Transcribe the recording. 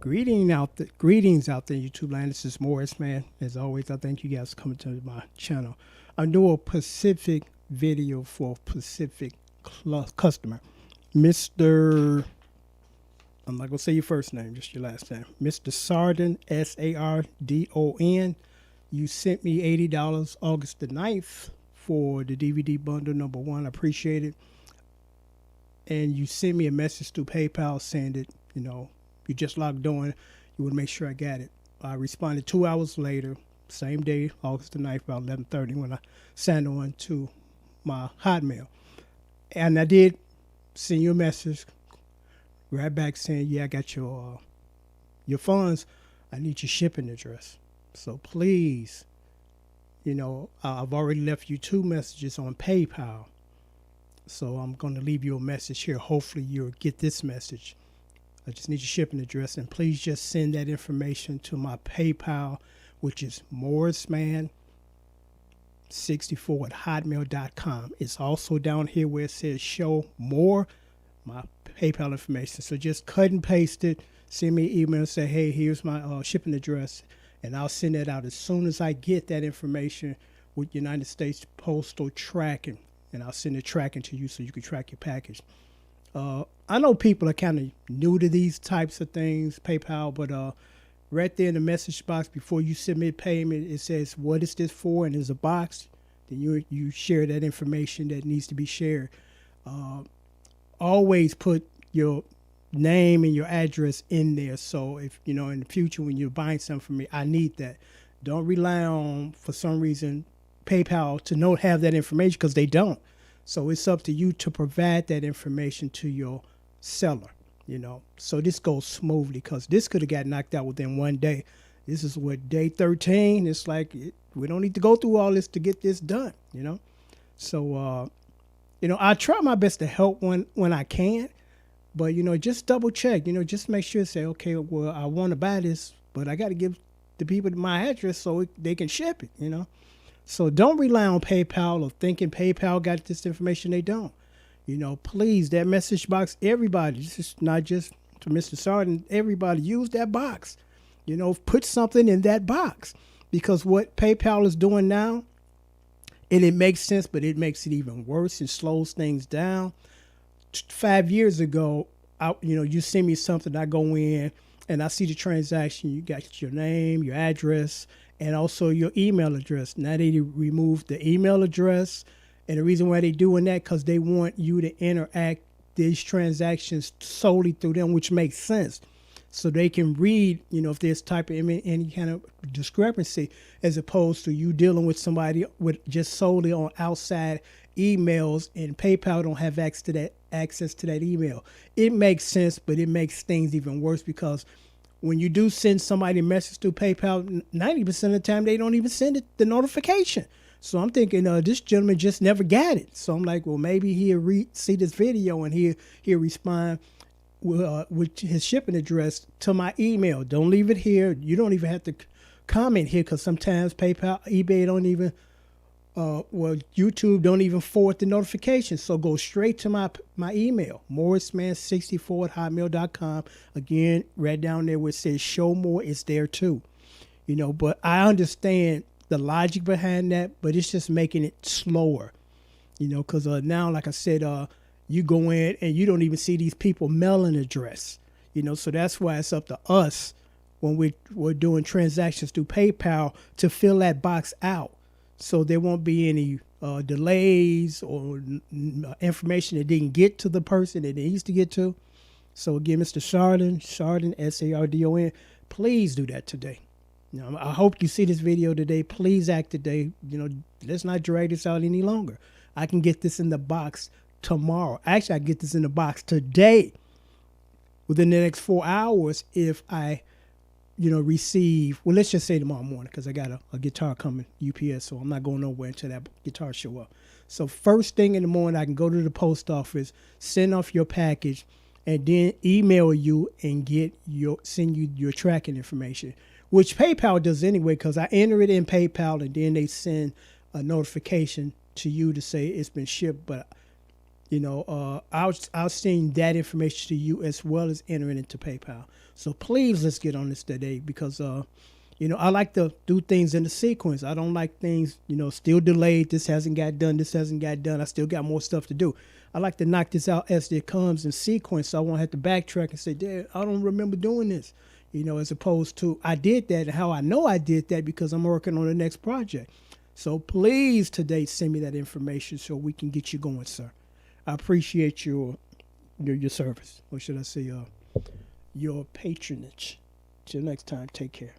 Greetings out there, YouTube land. This is Morris, man. As always, I thank you guys for coming to my channel. I'm doing a Pacific video for a Pacific customer, Mr. I'm not gonna say your first name, just your last name, Mr. Sardon, Sardon. You sent me $80 August the 9th for the DVD bundle number 1. I appreciate it. And you sent me a message through PayPal saying that you just logged on. You would make sure I got it. I responded 2 hours later, same day, August the 9th, about 11:30, when I signed on to my Hotmail. And I did send you a message right back saying, yeah, I got your funds. I need your shipping address. So please, I've already left you 2 messages on PayPal. So I'm going to leave you a message here. Hopefully you'll get this message. I just need your shipping address, and please just send that information to my PayPal, which is morrisman64@hotmail.com. It's also down here where it says show more, my PayPal information. So just cut and paste it, send me an email and say, hey, here's my shipping address, and I'll send that out as soon as I get that information with United States Postal Tracking, and I'll send the tracking to you so you can track your package. I know people are kind of new to these types of things, PayPal, but right there in the message box before you submit payment, it says, what is this for? And there's a box. Then you share that information that needs to be shared. Always put your name and your address in there. So if, in the future when you're buying something from me, I need that. Don't rely on, for some reason, PayPal to not have that information, because they don't. So it's up to you to provide that information to your seller, So this goes smoothly, because this could have got knocked out within 1 day. This is what, day 13? It's like we don't need to go through all this to get this done, So, I try my best to help when I can, but, just double check, just make sure, say, okay, well, I want to buy this, but I got to give the people my address so they can ship it, So don't rely on PayPal or thinking PayPal got this information. They don't. Please, that message box, everybody, this is not just to Mr. Sardon, everybody use that box. Put something in that box, because what PayPal is doing now, and it makes sense, but it makes it even worse and slows things down. 5 years ago, you send me something, I go in and I see the transaction. You got your name, your address, and also your email address. Now they removed the email address. And the reason why they're doing that, because they want you to interact these transactions solely through them, which makes sense. So they can read, if there's type of any kind of discrepancy, as opposed to you dealing with somebody with just solely on outside emails, and PayPal don't have access to that email. It makes sense, but it makes things even worse, because when you do send somebody a message through PayPal, 90% of the time they don't even send the notification. So I'm thinking this gentleman just never got it. So I'm like, well, maybe he'll see this video and he'll respond with his shipping address to my email. Don't leave it here. You don't even have to comment here, because sometimes PayPal, eBay don't even, YouTube don't even forward the notification. So go straight to my email, morrisman64@hotmail.com. Again, right down there where it says show more, it's there too. But I understand the logic behind that, but it's just making it slower, because now, like I said, you go in and you don't even see these people mailing address, so that's why it's up to us when we're doing transactions through PayPal to fill that box out, so there won't be any delays or information that didn't get to the person that it needs to get to. So again, Mr. Sardon, Sardon, please do that today. I hope you see this video today. Please act today. Let's not drag this out any longer. I can get this in the box tomorrow. Actually, I can get this in the box today, within the next 4 hours, if I, receive, well, let's just say tomorrow morning, because I got a guitar coming, UPS, so I'm not going nowhere until that guitar show up. So first thing in the morning, I can go to the post office, send off your package, and then email you and send you your tracking information, which PayPal does anyway, because I enter it in PayPal and then they send a notification to you to say it's been shipped. But I'll send that information to you as well as entering into PayPal. So please, let's get on this today because, I like to do things in the sequence. I don't like things, still delayed. This hasn't got done. This hasn't got done. I still got more stuff to do. I like to knock this out as it comes in sequence, so I won't have to backtrack and say, Dad, I don't remember doing this. As opposed to I did that, and how I know I did that because I'm working on the next project. So please today send me that information so we can get you going, sir. I appreciate your service, or should I say, your patronage. Till next time, take care.